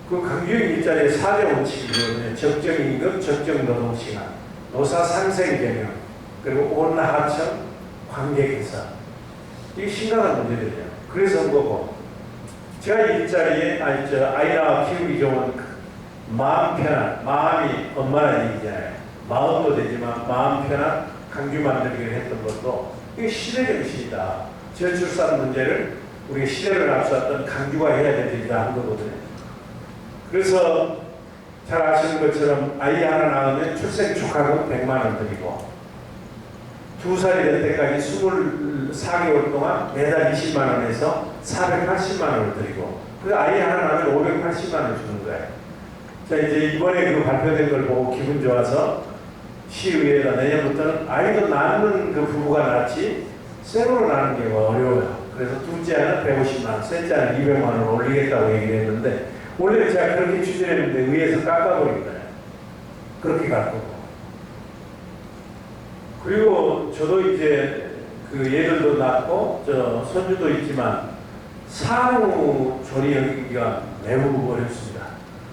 그 강규형 일자리의 4대 원칙이거든요. 적정임금, 적정노동시간, 노사 상생경영, 그리고 온하청 관계개선. 이게 심각한 문제들이에요. 그래서 한 거고, 제가 일자리에 아이나 키우기 좋은 마음 편한, 마음이 엄마라는 얘기잖아요. 마음도 되지만 마음 편한 강규 만들기를 했던 것도 이게 시대 정신이다. 저출산 문제를 우리 시대를 앞서왔던 강규가 해야 될 일이다 한 거거든요. 그래서 잘 아시는 것처럼 아이 하나 낳으면 출생 축하금 100만 원 드리고 2살이 될 때까지 24개월 동안 매달 20만 원에서 480만 원을 드리고 그 아이 하나 낳으면 580만 원을 주는 거예요. 자, 이제 이번에 그 발표된 걸 보고 기분 좋아서 시의회에다 내년부터는 아이도 낳는 그 부부가 낳지 새로 낳는 게 어려워요. 그래서 둘째 아는 150만 원, 셋째 아는 200만 원을 올리겠다고 얘기를 했는데 원래 제가 그렇게 추진했는데 의회에서 깎아버린 거예요. 그렇게 갈 거고. 그리고 저도 이제 그 얘들도 낳고 저 손주도 있지만 산후 조리하기가 매우 어렵습니다.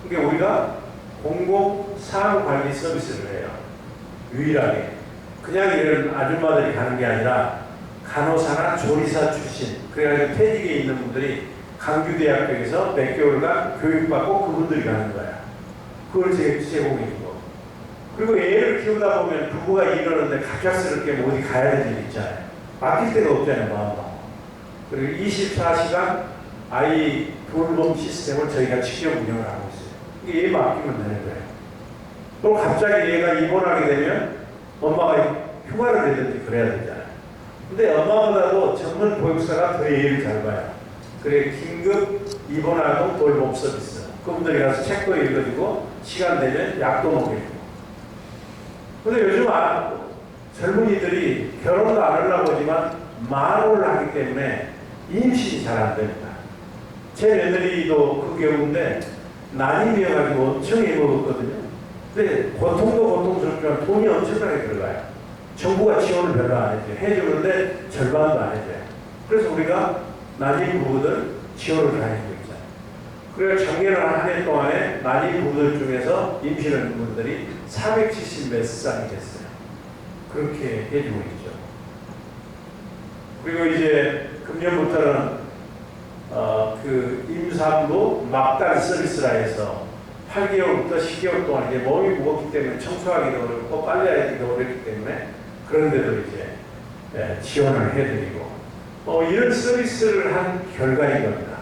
그러니까 우리가 공공 산후 관리 서비스를 해요. 유일하게. 그냥 이런 아줌마들이 가는 게 아니라 간호사나 조리사 출신, 그래가지고 퇴직에 있는 분들이 강규대학교에서 몇 개월간 교육받고 그분들이 가는 거야. 그걸 제공해주고. 그리고 애를 키우다 보면 부부가 이러는데 갑작스럽게 뭐 어디 가야 될 일이 있잖아요. 맡길 데가 없잖아요, 마음하고. 그리고 24시간 아이 돌봄 시스템을 저희가 직접 운영을 하고 있어요. 이게 얘 맡기면 되는 거예요. 또 갑자기 얘가 입원하게 되면 엄마가 휴가를 내든지 그래야 되잖아요. 근데 엄마보다도 전문 보육사가 더 얘를 잘 봐요. 그래 긴급 입원하고 돌봄 서비스. 그분들이 가서 책도 읽어주고 시간 되면 약도 먹여주고. 근데 요즘 젊은이들이 결혼도 안 하려고 하지만 만호를 하기 때문에 임신이 잘 안 됩니다. 제 며느리도 그 경우인데 난임이어가지고 엄청 애먹었거든요. 근데 고통도 고통스럽지만 돈이 엄청나게 들어가요. 정부가 지원을 별로 안 해줘요. 해주는데 절반도 안 해줘요. 그래서 우리가 난임 부부들 지원을 다 해주고 있잖아요. 그래서 작년 한 해 동안에 난임 부부들 중에서 임신하는 분들이 470 몇 쌍이 됐어요. 그렇게 해주고 있죠. 그리고 이제 금년부터는 그 임산부 막달 서비스라 해서 8개월부터 10개월 동안 이제 몸이 무겁기 때문에 청소하기도 어렵고 빨래하기도 어렵기 때문에 그런데도 이제 지원을 해드리고 이런 서비스를 한 결과인 겁니다.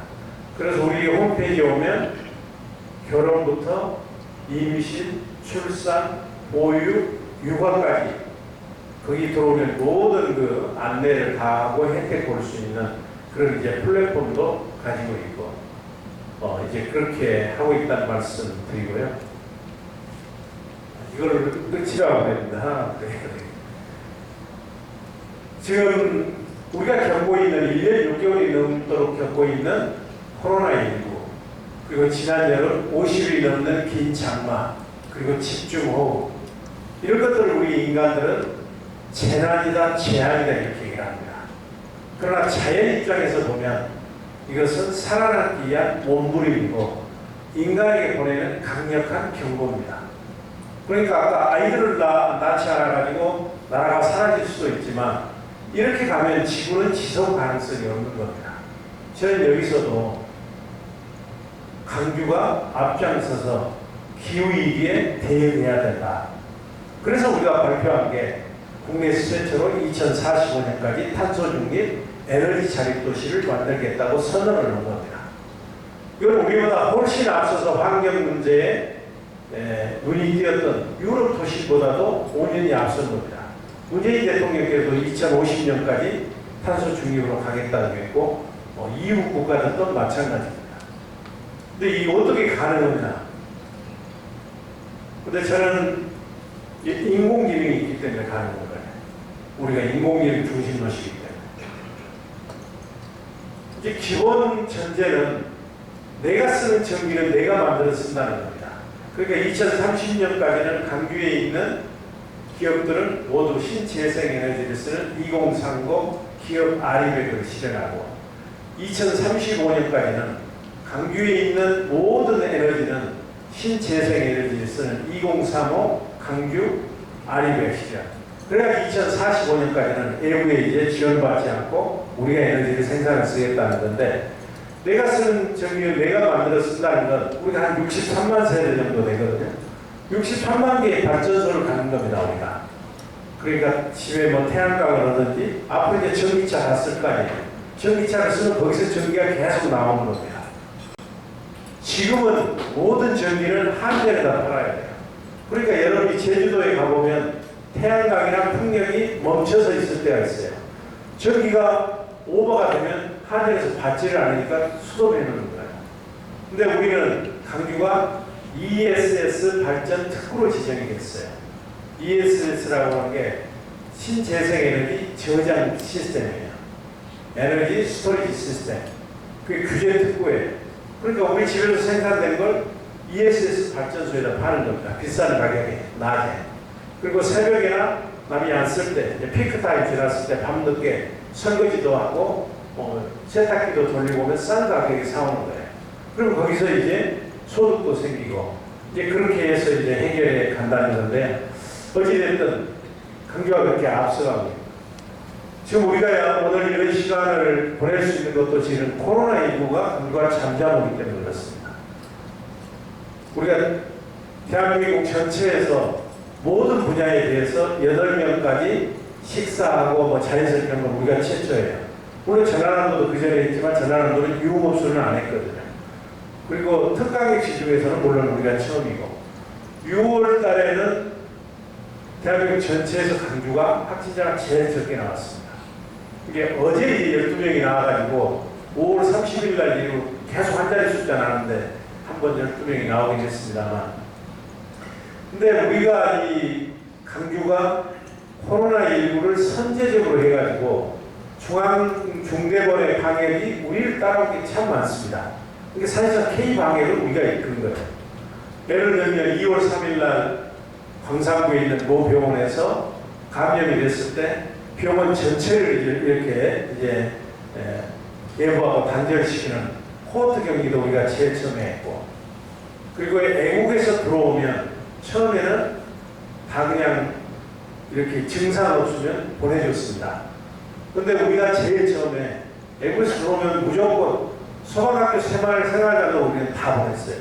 그래서 우리 홈페이지에 오면 결혼부터 임신, 출산, 보육, 육아까지 거기 들어오면 모든 그 안내를 다 하고 혜택 볼 수 있는 그런 이제 플랫폼도 가지고 있고 이제 그렇게 하고 있다는 말씀 드리고요. 이거를 끝이라고 합니다. 지금 우리가 겪고 있는 1년 6개월이 넘도록 겪고 있는 코로나19 그리고 지난 여름 50일이 넘는 긴 장마 그리고 집중호우 이런 것들을 우리 인간들은 재난이다 재앙이다 이렇게 얘기를 합니다. 그러나 자연 입장에서 보면 이것은 살아남기 위한 몸부림이고 인간에게 보내는 강력한 경고입니다. 그러니까 아까 아이들을 낳지 않아가지고 나라가 사라질 수도 있지만 이렇게 가면 지구는 지속 가능성이 없는 겁니다. 저는 여기서도 강규가 앞장서서 기후위기에 대응해야 된다. 그래서 우리가 발표한 게 국내 최초로 2045년까지 탄소 중립 에너지 자립 도시를 만들겠다고 선언을 한 겁니다. 이건 우리보다 훨씬 앞서서 환경 문제에 눈이 띄었던 유럽 도시보다도 5년이 앞선 겁니다. 문재인 대통령께서 2050년까지 탄소 중립으로 가겠다고 했고 이후 국가들도 마찬가지입니다. 근데 이게 어떻게 가능하냐? 근데 저는 인공지능이 있기 때문에 가능한 거예요. 우리가 인공지능 중심 도시이기 때문에. 이제 기본 전제는 내가 쓰는 전기는 내가 만들어 쓴다는 겁니다. 그러니까 2030년까지는 강규에 있는 기업들은 모두 신재생에너지를 쓰는 2030 기업 아리백을 실현하고 2035년까지는 강주에 있는 모든 에너지는 신재생 에너지를 쓰는 2035 강주 아리백시장. 그래야 2045년까지는 외부에 이제 지원받지 않고 우리가 에너지를 생산을 쓰겠다는 건데, 내가 쓰는 전기를 내가 만들어 쓴다는 건 우리가 한 63만 세대 정도 되거든요. 63만 개의 발전소를 갖는 겁니다, 우리가. 그러니까 집에 뭐 태양광을 하든지 앞으로 이제 전기차 다 쓸 거 아니에요. 전기차를 쓰면 거기서 전기가 계속 나오는 겁니다. 지금은 모든 전기를 한 대에다 팔아야 돼요. 그러니까 여러분이 제주도에 가보면 태양광이나 풍력이 멈춰서 있을 때가 있어요. 전기가 오버가 되면 하늘에서 받지를 않으니까 수도해 놓는 거예요. 근데 우리는 강주가 ESS 발전 특구로 지정이 됐어요. ESS라고 하는 게 신재생 에너지 저장 시스템이에요. 에너지 스토리지 시스템. 그게 규제 특구예요. 그러니까 우리 집에서 생산된 걸 ESS 발전소에다 파는 겁니다. 비싼 가격에, 낮에. 그리고 새벽이나 남이 안 쓸 때, 피크 타임 지났을 때 밤늦게 설거지도 하고 세탁기도 돌리고 오면 싼 가격에 사오는 거예요. 그럼 거기서 이제 소득도 생기고 이제 그렇게 해서 이제 해결해 간다는 건데, 어찌됐든 강주가 그렇게 앞서가고 있습니다. 지금 우리가 오늘 이런 시간을 보낼 수 있는 것도 지금 코로나19가 강주가 잠잠하기 때문에 그렇습니다. 우리가 대한민국 전체에서 모든 분야에 대해서 8명까지 식사하고 뭐 자연스럽게 한 건 우리가 최초예요. 물론 전라남도도 그 전에 했지만 전라남도는 유흥업소는 안 했거든요. 그리고 특강객시 중에서는 물론 우리가 처음이고, 6월 달에는 대한민국 전체에서 강주가 확진자가 제일 적게 나왔습니다. 이게 어제 이제 12명이 나와가지고 5월 30일 날 이후 계속 한 자리 숫자 나는데 한 번 12명이 나오긴 했습니다만, 근데 우리가 이 강주가 코로나19를 선제적으로 해가지고 중앙중대본의 방역이 우리를 따라온 게 참 많습니다. 이게 사실상 K방역을 우리가 이끈 거예요. 예를 들면 2월 3일 날 광산구에 있는 모 병원에서 감염이 됐을 때 병원 전체를 이렇게 이제 예부하고 단절시키는 코호트 경기도 우리가 제일 처음에 했고, 그리고 애국에서 들어오면 처음에는 다 그냥 이렇게 증상 없으면 보내줬습니다. 근데 우리가 제일 처음에 애국에서 들어오면 무조건 소방학교 생활자도 우리는 다 보냈어요.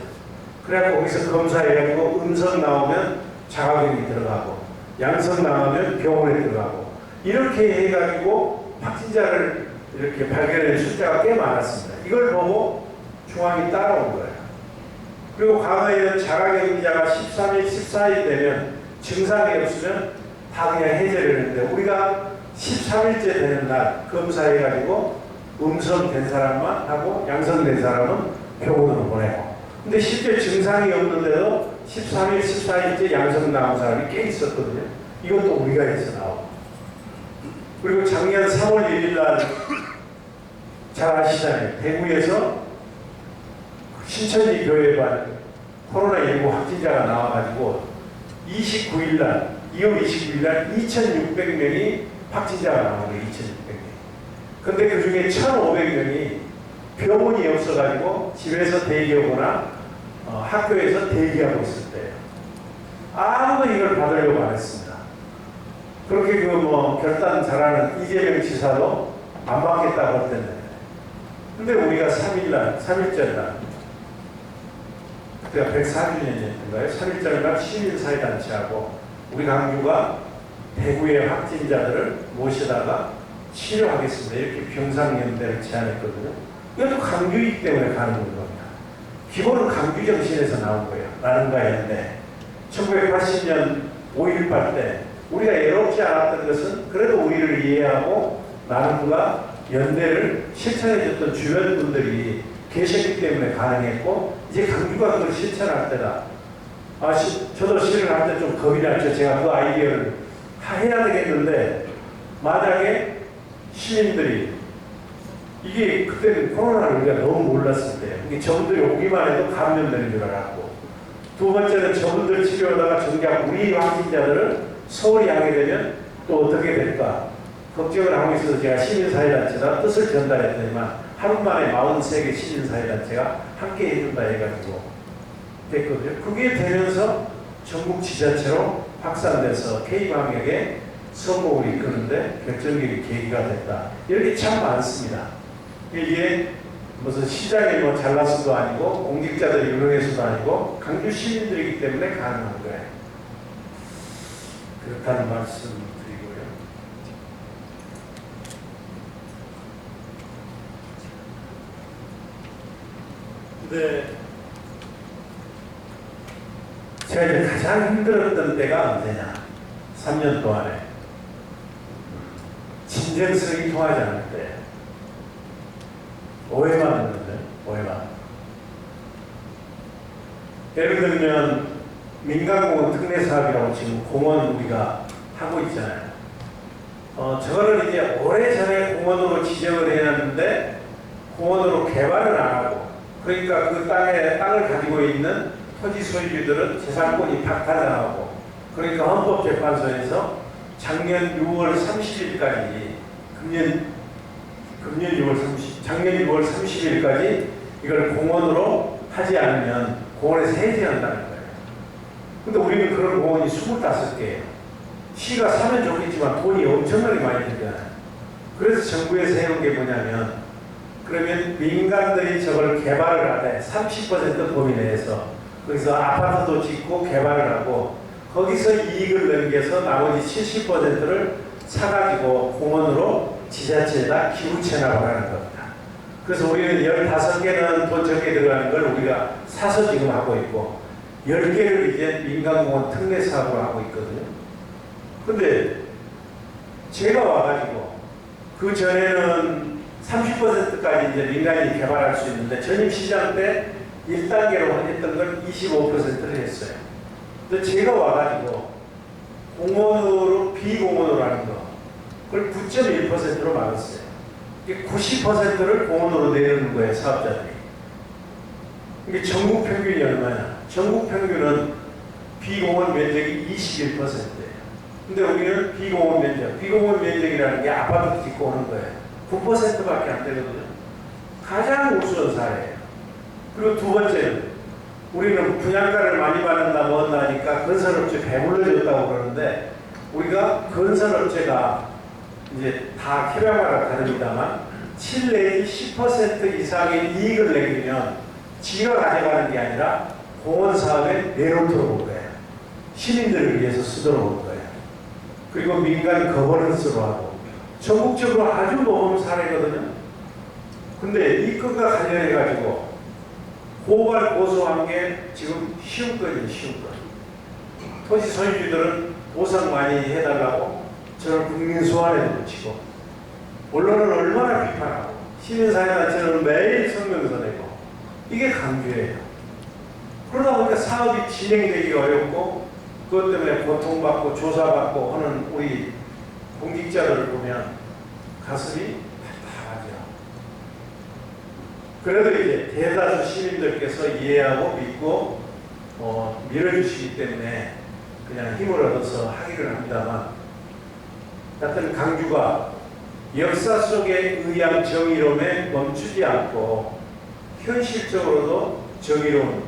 그래갖고 거기서 검사해가지고 음성 나오면 자가격리 들어가고, 양성 나오면 병원에 들어가고, 이렇게 해가지고 확진자를 이렇게 발견하는 숫자가 꽤 많았습니다. 이걸 보고 중앙이 따라온 거예요. 그리고 과거에는 자가격리자가 13일, 14일 되면 증상이 없으면 다 그냥 해제를 했는데, 우리가 13일째 되는 날 검사해가지고 음성된 사람만 하고 양성된 사람은 병원으로 보내고, 근데 실제 증상이 없는데도 13일, 14일째 양성 나온 사람이 꽤 있었거든요. 이것도 우리가 해서 나오고. 그리고 작년 3월 1일 날 잘 아시잖아요. 대구에서 신천지 교회반 코로나19 확진자가 나와가지고 29일 날, 2월 29일 날 2,600명이 확진자가 나온 거예요. 2,600명. 근데 그 중에 1,500명이 병원이 없어가지고 집에서 대기하거나 학교에서 대기하고 있을 때예요. 아무도 이걸 받으려고 안 했습니다. 그렇게 결단 잘하는 이재명 지사도 안 받겠다고 했는데, 근데 우리가 3일절 날, 그때가 104주년이었던가요? 3일절 날 시민사회단체하고 우리 강주가 대구의 확진자들을 모시다가 치료하겠습니다. 이렇게 병상연대를 제안했거든요. 이것도 강주이기 때문에 가는 겁니다. 기본은 강주 정신에서 나온 거예요. 나는가 했는데 1980년 5.18 때 우리가 외롭지 않았던 것은 그래도 우리를 이해하고 나눔과 연대를 실천해줬던 주변 분들이 계셨기 때문에 가능했고, 이제 강주가 그걸 실천할 때다. 저도 실을 할 때 좀 겁이 났죠. 제가 그 아이디어를 해야 되겠는데, 만약에 시민들이 이게 그때는 코로나를 우리가 너무 몰랐을 때, 이게 저분들이 오기만 해도 감염되는 줄 알았고, 두 번째는 저분들 치료하다가 정작 우리 확진자들을 서울이 하게 되면 또 어떻게 될까 걱정을 하고 있어서 제가 시민사회단체가 뜻을 전달했더니만 하루 만에 43개 시민사회단체가 함께 해준다 해가지고 됐거든요. 그게 되면서 전국 지자체로 확산돼서 K방역에 성공을 이끄는데 결정적인 계기가 됐다. 이렇게 참 많습니다. 이게 무슨 시장에 뭐 잘나서도 아니고 공직자들이 유명해서도 아니고 강주 시민들이기 때문에 가능한 거예요. 그렇다는 말씀 드리고요. 근데 제가 이제 가장 힘들었던 때가 언제냐? 3년 동안에 진정성이 통하지 않을 때 오해만 했는데 오해만. 예를 들면 민간공원 특례사업이라고 지금 공원 우리가 하고 있잖아요. 저거를 이제 오래전에 공원으로 지정을 해놨는데 공원으로 개발을 안 하고, 그러니까 그 땅을 가지고 있는 토지 소유주들은 재산권이 박탈당하고, 그러니까 헌법재판소에서 작년 6월 30일까지 작년 6월 30일까지 이걸 공원으로 하지 않으면 공원에서 해제한다는 거예요. 근데 우리는 그런 공원이 25개예요. 시가 사면 좋겠지만 돈이 엄청나게 많이 들잖아요. 그래서 정부에서 해놓은 게 뭐냐면, 그러면 민간들이 저걸 개발을 하되 30% 범위 내에서 거기서 아파트도 짓고 개발을 하고 거기서 이익을 넘겨서 나머지 70%를 사가지고 공원으로 지자체에다 기부 체납을 하는 겁니다. 그래서 우리는 15개는 돈 적게 들어가는 걸 우리가 사서 지금 하고 있고 10개를 이제 민간공원 특례 사업을 하고 있거든요. 근데 제가 와가지고 그 전에는 30%까지 이제 민간이 개발할 수 있는데 전임 시장 때 1단계로 했던 건 25%를 했어요. 근데 제가 와가지고 공원으로 비공원으로 하는 거 그걸 9.1%로 막았어요. 이게 90%를 공원으로 내놓는 거예요, 사업자들이. 이게 전국 평균이 얼마냐? 전국 평균은 비공원 면적이 21%예요. 근데 우리는 비공원 면적이라는 게 아파트 짓고 오는 거예요. 9%밖에 안 되거든요. 가장 우수한 사례예요. 그리고 두 번째는 우리는 분양가를 많이 받는다 뭐 한다니까 건설업체 배불러졌다고 그러는데, 우리가 건설업체가 이제 다 캐량마다 다릅니다만 7 내지 10% 이상의 이익을 내기면 지가 가져가는 게 아니라 공원 사업에 내놓도록 올 거예요. 시민들을 위해서 쓰도록 올 거예요. 그리고 민간 거버넌스로 하고 전국적으로 아주 모범 사례거든요. 근데 이 건과 관련해가지고 고발 고소한 게 지금 쉬운 건이에요, 쉬운 건. 토지 소유주들은 보상 많이 해달라고 저는 국민 소환에도 붙이고, 언론은 얼마나 비판하고, 시민사회단체는 매일 성명서 내고, 이게 강주예요. 그러다 보니까 사업이 진행되기 어렵고, 그것 때문에 고통받고 조사받고 하는 우리 공직자들을 보면 가슴이 답답하죠. 그래도 이제 대다수 시민들께서 이해하고 믿고 밀어주시기 때문에 그냥 힘을 얻어서 하기를 합니다만, 하여튼 강주가 역사 속의 의향 정의로움에 멈추지 않고 현실적으로도 정의로운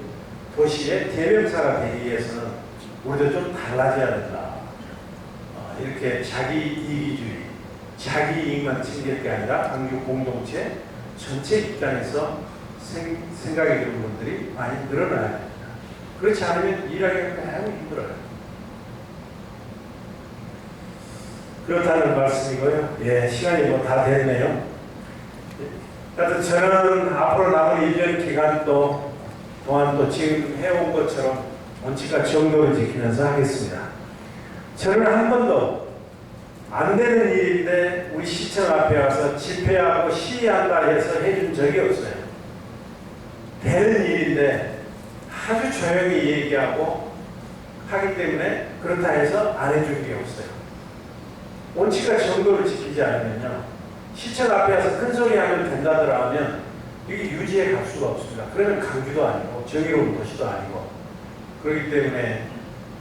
도시의 대명사가 되기 위해서는 우리도 좀 달라져야 된다. 이렇게 자기 이기주의, 자기 이익만 챙길 게 아니라 강주 공동체 전체 입장에서 생각이 드는 분들이 많이 늘어나야 됩니다. 그렇지 않으면 일하기가 매우 힘들어요. 그렇다는 말씀이고요. 예, 시간이 뭐 다 됐네요. 하여튼 저는 앞으로 남은 1년 기간 동안 또 지금 해온 것처럼 원칙과 정도를 지키면서 하겠습니다. 저는 한 번도 안 되는 일인데 우리 시청 앞에 와서 집회하고 시위한다 해서 해준 적이 없어요. 되는 일인데 아주 조용히 얘기하고 하기 때문에 그렇다 해서 안 해준 게 없어요. 원칙과 정도를 지키지 않으면요, 시청 앞에 와서 큰 소리 하면 된다더라 하면 이게 유지해 갈 수가 없습니다. 그러면 강주도 아니고 정의로운 도시도 아니고. 그렇기 때문에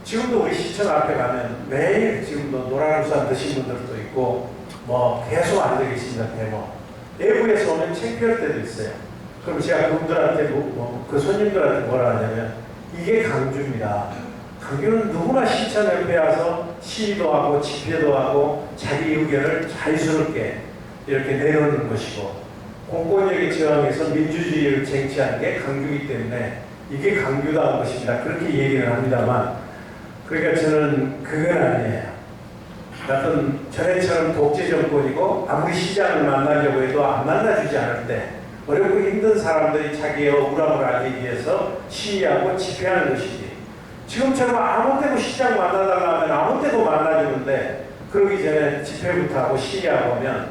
지금도 우리 시청 앞에 가면 매일 지금도 노란 우산 드신 분들도 있고 뭐 계속 앉아 계십니다. 데모. 외부에서 오면 창피할 때도 있어요. 그럼 제가 그분들한테 그 손님들한테 뭐라 하냐면 이게 강주입니다. 강주는 누구나 시청협회에 와서 시위도 하고 집회도 하고 자기 의견을 자유스럽게 이렇게 내놓는 것이고 공권력의 저항에서 민주주의를 쟁취하는 게 강주이기 때문에 이게 강주다운 것입니다. 그렇게 얘기를 합니다만 그러니까 저는 그건 아니에요. 어떤 전에처럼 독재 정권이고 아무리 시장을 만나려고 해도 안 만나주지 않을 때 어렵고 힘든 사람들이 자기의 억울함을 알기 위해서 시위하고 집회하는 것이지 지금처럼 아무 때도 시장 만나달라 하면 아무 때도 만나주는데 그러기 전에 집회부터 하고 시위하고 하면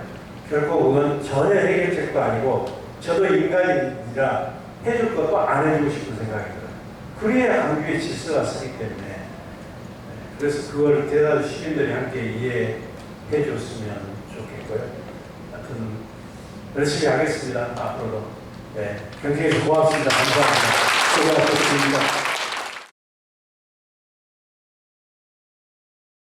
결국 그건 전혀 해결책도 아니고 저도 인간이라 해줄 것도 안 해주고 싶은 생각이 들어요. 그래야 강주의 질서가 서기 때문에 그래서 그걸 대다수 시민들이 함께 이해해 줬으면 좋겠고요. 하여튼 열심히 하겠습니다. 앞으로도. 네, 경기에서 고맙습니다. 감사합니다. 수고하셨습니다.